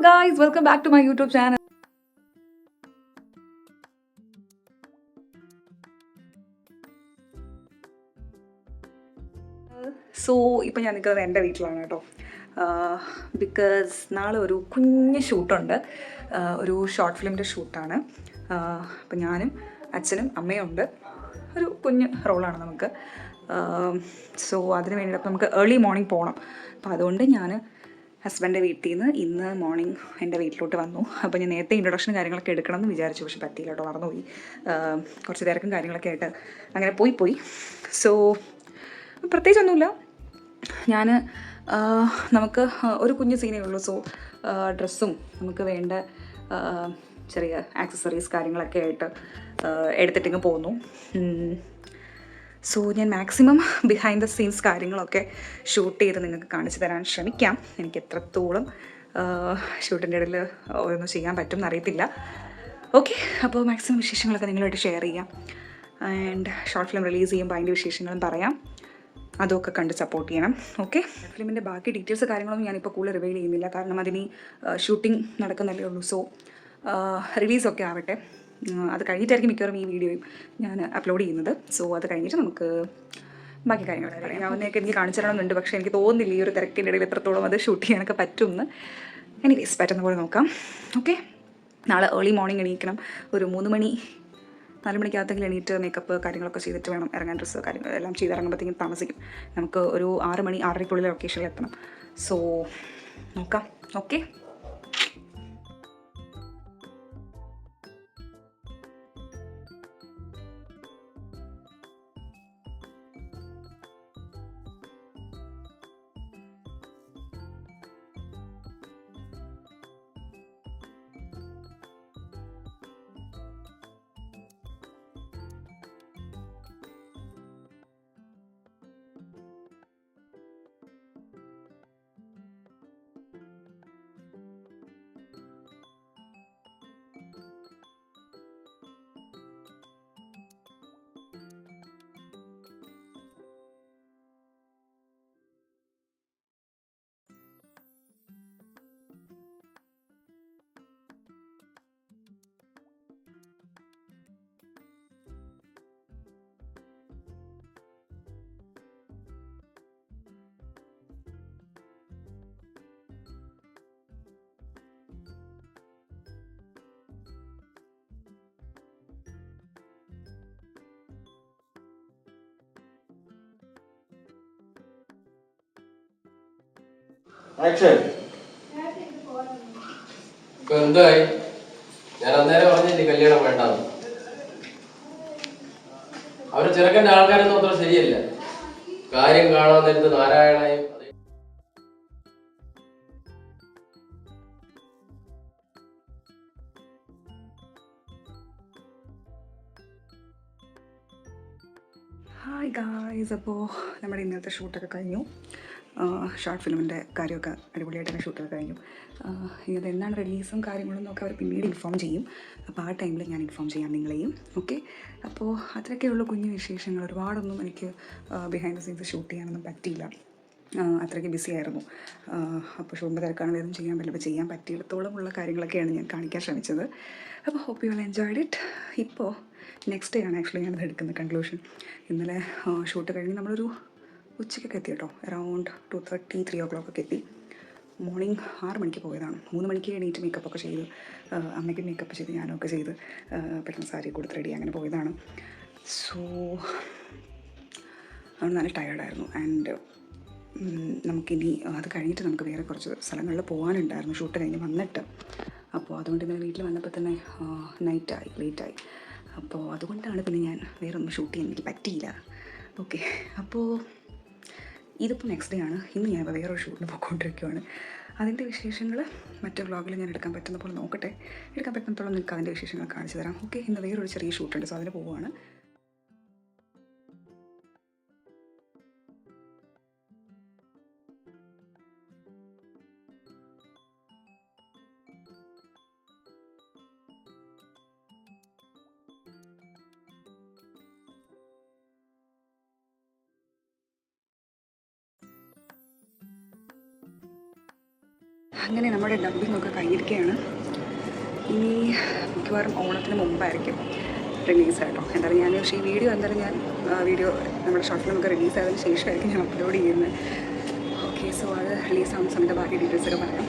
guys, welcome back to my YouTube channel. So ഇപ്പം ഞാൻ നിൽക്കുന്നത് എൻ്റെ വീട്ടിലാണ് കേട്ടോ. ബിക്കോസ് നാളെ ഒരു കുഞ്ഞ് ഷൂട്ടുണ്ട്, ഒരു ഷോർട്ട് ഫിലിമിൻ്റെ ഷൂട്ടാണ്. അപ്പം ഞാനും അച്ഛനും അമ്മയും ഉണ്ട്. ഒരു കുഞ്ഞ് റോളാണ് നമുക്ക്. സോ അതിന് വേണ്ടിയിട്ട് നമുക്ക് ഏർലി മോർണിംഗ് പോകണം. അപ്പം അതുകൊണ്ട് ഞാൻ ഹസ്ബൻഡിൻ്റെ വീട്ടിൽ നിന്ന് ഇന്ന് മോർണിംഗ് എൻ്റെ വീട്ടിലോട്ട് വന്നു. അപ്പോൾ ഞാൻ നേരത്തെ ഇൻട്രൊഡക്ഷൻ കാര്യങ്ങളൊക്കെ എടുക്കണം എന്ന് വിചാരിച്ചു, പക്ഷെ പറ്റിയില്ല കേട്ടോ, മറന്നുപോയി. കുറച്ച് തിരക്കും കാര്യങ്ങളൊക്കെ ആയിട്ട് അങ്ങനെ പോയി. സോ പ്രത്യേകിച്ചൊന്നുമില്ല. ഞാൻ നമുക്ക് ഒരു കുഞ്ഞ് സീനേ ഉള്ളൂ. സോ ഡ്രസ്സും നമുക്ക് വേണ്ട ചെറിയ ആക്സസറീസ് കാര്യങ്ങളൊക്കെ ആയിട്ട് എടുത്തിട്ടിങ്ങ് പോന്നു. സോ ഞാൻ മാക്സിമം ബിഹൈൻഡ് ദ സീൻസ് കാര്യങ്ങളൊക്കെ ഷൂട്ട് ചെയ്ത് നിങ്ങൾക്ക് കാണിച്ചു തരാൻ ശ്രമിക്കാം. എനിക്ക് എത്രത്തോളം ഷൂട്ടിൻ്റെ ഇടയിൽ ഓരോന്നും ചെയ്യാൻ പറ്റും എന്നറിയത്തില്ല. ഓക്കെ, അപ്പോൾ മാക്സിമം വിശേഷങ്ങളൊക്കെ നിങ്ങളുമായിട്ട് ഷെയർ ചെയ്യാം. ആൻഡ് ഷോർട്ട് ഫിലിം റിലീസ് ചെയ്യുമ്പോൾ അതിൻ്റെ വിശേഷങ്ങളും പറയാം. അതൊക്കെ കണ്ട് സപ്പോർട്ട് ചെയ്യണം. ഓക്കെ, ഫിലിമിൻ്റെ ബാക്കി ഡീറ്റെയിൽസ് കാര്യങ്ങളൊന്നും ഞാനിപ്പോൾ കൂടുതൽ റിവീൽ ചെയ്യുന്നില്ല, കാരണം അതിന് ഷൂട്ടിംഗ് നടക്കുന്നല്ലേ ഉള്ളൂ. സോ റിലീസൊക്കെ ആവട്ടെ, അത് കഴിഞ്ഞിട്ടായിരിക്കും മിക്കവാറും ഈ വീഡിയോയും ഞാൻ അപ്ലോഡ് ചെയ്യുന്നത്. സോ അത് കഴിഞ്ഞിട്ട് നമുക്ക് ബാക്കി കാര്യങ്ങൾ അറിയാവുന്നതൊക്കെ എനിക്ക് കാണിച്ചു തരണമെന്നുണ്ട്, പക്ഷേ എനിക്ക് തോന്നുന്നില്ല ഈ ഒരു തിരക്കിൻ്റെ ഇടയിൽ എത്രത്തോളം അത് ഷൂട്ട് ചെയ്യാനൊക്കെ പറ്റുമെന്ന്. എനിവേസ് പറ്റുന്ന പോലെ നോക്കാം. ഓക്കെ, നാളെ ഏർലി മോർണിംഗ് എണീക്കണം. ഒരു 4 മണിക്കകത്തെങ്കിലും എണീറ്റ് മേക്കപ്പ് കാര്യങ്ങളൊക്കെ ചെയ്തിട്ട് വേണം ഇറങ്ങാൻ. ഡ്രസ്സ് കാര്യങ്ങൾ എല്ലാം ചെയ്തിറങ്ങുമ്പോഴത്തേക്കും താമസിക്കും. നമുക്ക് ഒരു 6 മണി 6:30 ലൊക്കേഷനിൽ എത്തണം. സോ നോക്കാം. ഓക്കെ, ഇപ്പൊ എന്തായി? ഞാൻ അന്നേരം പറഞ്ഞില്ലേ കല്യാണം വേണ്ടാന്ന്. അവര് ചെറുക്കൻ്റെ ആൾക്കാരൊന്നും അത്ര ശരിയല്ല. കാര്യം കാണാൻ നേരത്ത് നാരായണയും ഹായ് ഗായ്സ്, അപ്പോൾ നമ്മുടെ ഇന്നത്തെ ഷൂട്ടൊക്കെ കഴിഞ്ഞു. ഷോർട്ട് ഫിലിമിൻ്റെ കാര്യമൊക്കെ അടിപൊളിയായിട്ട് തന്നെ ഷൂട്ടൊക്കെ കഴിഞ്ഞു. ഇത് എന്താണ് റിലീസും കാര്യങ്ങളും എന്നൊക്കെ അവർ പിന്നീട് ഇൻഫോം ചെയ്യും. അപ്പോൾ ആ ടൈമിൽ ഞാൻ ഇൻഫോം ചെയ്യാം നിങ്ങളെയും. ഓക്കെ, അപ്പോൾ അത്രയൊക്കെയുള്ള കുഞ്ഞു വിശേഷങ്ങൾ. ഒരുപാടൊന്നും എനിക്ക് ബിഹൈൻഡ് ദ സീൻസ് ഷൂട്ട് ചെയ്യാനൊന്നും പറ്റിയില്ല, അത്രയ്ക്ക് ബിസി ആയിരുന്നു. അപ്പോൾ ഷൂട്ടിൻ്റെ തിരക്കാണ്, വേറൊന്നും ചെയ്യാൻ പറ്റില്ല. അപ്പോൾ ചെയ്യാൻ പറ്റിയിടത്തോളം ഉള്ള കാര്യങ്ങളൊക്കെയാണ് ഞാൻ കാണിക്കാൻ ശ്രമിച്ചത്. അപ്പോൾ hope you all enjoyed it. ഇപ്പോൾ നെക്സ്റ്റ് ഡേ ആണ് ആക്ച്വലി ഞാനത് എടുക്കുന്നത് കൺക്ലൂഷൻ. ഇന്നലെ ഷൂട്ട് കഴിഞ്ഞ് നമ്മളൊരു ഉച്ചയ്ക്കൊക്കെ എത്തി കേട്ടോ. അറൗണ്ട് 2:30 3 o'clock ഒക്കെ എത്തി. മോർണിംഗ് 6 മണിക്ക് പോയതാണ്. 3 മണിക്ക് എണീറ്റ് മേക്കപ്പൊക്കെ ചെയ്ത്, അമ്മയ്ക്ക് മേക്കപ്പ് ചെയ്ത് ഞാനൊക്കെ ചെയ്ത് പെട്ടെന്ന് സാരി കൊടുത്ത് റെഡി അങ്ങനെ പോയതാണ്. സോ അതുകൊണ്ട് നല്ല ടയേർഡായിരുന്നു. ആൻഡ് നമുക്കിനി അത് കഴിഞ്ഞിട്ട് നമുക്ക് വേറെ കുറച്ച് സ്ഥലങ്ങളിൽ പോകാനുണ്ടായിരുന്നു ഷൂട്ട് കഴിഞ്ഞ് വന്നിട്ട്. അപ്പോൾ അതുകൊണ്ട് ഇന്നലെ വീട്ടിൽ വന്നപ്പോൾ തന്നെ ലേറ്റായി. അപ്പോൾ അതുകൊണ്ടാണ് പിന്നെ ഞാൻ വേറെ ഒന്നും ഷൂട്ട് ചെയ്യാൻ എനിക്ക് പറ്റിയില്ല. ഓക്കെ, അപ്പോൾ ഇതിപ്പോൾ നെക്സ്റ്റ് ഡേ ആണ്. ഇന്ന് ഞാൻ വേറൊരു ഷൂട്ടിന് പോയിക്കൊണ്ടിരിക്കുകയാണ്. അതിൻ്റെ വിശേഷങ്ങൾ മറ്റു വ്ളോഗിൽ ഞാൻ എടുക്കാൻ പറ്റുന്ന പോലെ നോക്കട്ടെ. എടുക്കാൻ പറ്റുന്നിടത്തോളം നിങ്ങൾക്ക് അതിൻ്റെ വിശേഷങ്ങൾ കാണിച്ചു തരാം. ഓക്കെ, ഇന്ന് വേറൊരു ചെറിയ ഷൂട്ടുണ്ട്. സോ അതിന് പോവുകയാണ്. അങ്ങനെ നമ്മുടെ ഡബ്ബിംഗ് ഒക്കെ കഴിഞ്ഞിരിക്കുകയാണ്. ഇനി മിക്കവാറും ഓണത്തിന് മുമ്പായിരിക്കും റിലീസ് ആയിട്ടോ. എന്തായാലും ഞാൻ പക്ഷേ ഈ വീഡിയോ എന്തായാലും ഞാൻ നമ്മുടെ ഷോർട്ട് ഫിലിമൊക്കെ റിലീസ് ആയതിനു ശേഷമായിരിക്കും ഞാൻ അപ്ലോഡ് ചെയ്യുന്നത്. ഓക്കെ, സോ അത് റിലീസാവുന്ന സമയത്ത് ബാക്കി ഡീറ്റെയിൽസൊക്കെ പറയാം.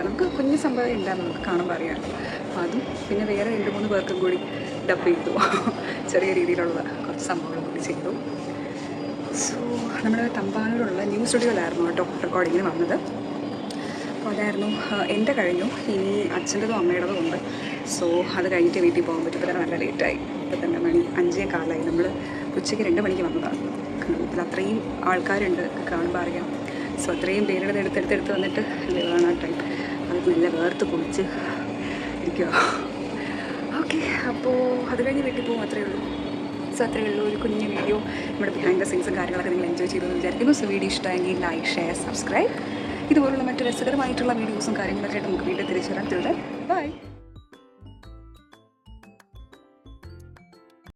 നമുക്ക് കുഞ്ഞു സംഭവം ഉണ്ടാകും, നമുക്ക് കാണുമ്പോൾ അറിയാം. അപ്പോൾ അതും പിന്നെ വേറെ 2-3 പേർക്കും കൂടി ഡബ് ചെയ്തു. ചെറിയ രീതിയിലുള്ള കുറച്ച് സംഭവങ്ങൾ കൂടി ചെയ്തു. സോ നമ്മുടെ തമ്പാനൂരുള്ള ന്യൂ സ്റ്റുഡിയോയിലായിരുന്നു കേട്ടോ റെക്കോർഡിങ്ങിന് വന്നത്. അപ്പോൾ അതായിരുന്നു എൻ്റെ കഴിഞ്ഞു. ഇനി അച്ഛൻ്റെതും അമ്മയുടേതും ഉണ്ട്. സോ അത് കഴിഞ്ഞിട്ട് വീട്ടിൽ പോകാൻ പറ്റും. ഇപ്പോൾ തന്നെ നല്ല ലേറ്റായി. ഇപ്പോൾ തന്നെ മണി 5:15. നമ്മൾ ഉച്ചയ്ക്ക് 2 മണിക്ക് വന്നതാണ്. ഇതിൽ അത്രയും ആൾക്കാരുണ്ട്, കാണുമ്പോൾ അറിയാം. സോ അത്രയും പേരുടെ എടുത്തെടുത്ത് വന്നിട്ട് കാണാൻ ടൈം അത് നല്ല വേർത്ത് കുളിച്ച് ഇരിക്കുക. ഓക്കെ, അപ്പോൾ അത് കഴിഞ്ഞ് വീട്ടിൽ പോകും. അത്രയേ ഉള്ളൂ. സോ അത്രയേ ഉള്ളൂ. ഒരു കുഞ്ഞു വീഡിയോ നമ്മുടെ ബിഹൈൻഡ് ദ സീൻസും കാര്യങ്ങളൊക്കെ നിങ്ങൾ എൻജോയ് ചെയ്തെന്ന് വിചാരിക്കുന്നു. സോ വീഡിയോ ഇഷ്ടമെങ്കിൽ ലൈക്ക്, ഷെയർ, സബ്സ്ക്രൈബ്. ഇതുപോലുള്ള മറ്റു രസകരമായിട്ടുള്ള വീഡിയോസും കാര്യങ്ങളൊക്കെ ആയിട്ട് നമുക്ക് വീട്ടിൽ തിരിച്ചു വരാൻ. ബൈ.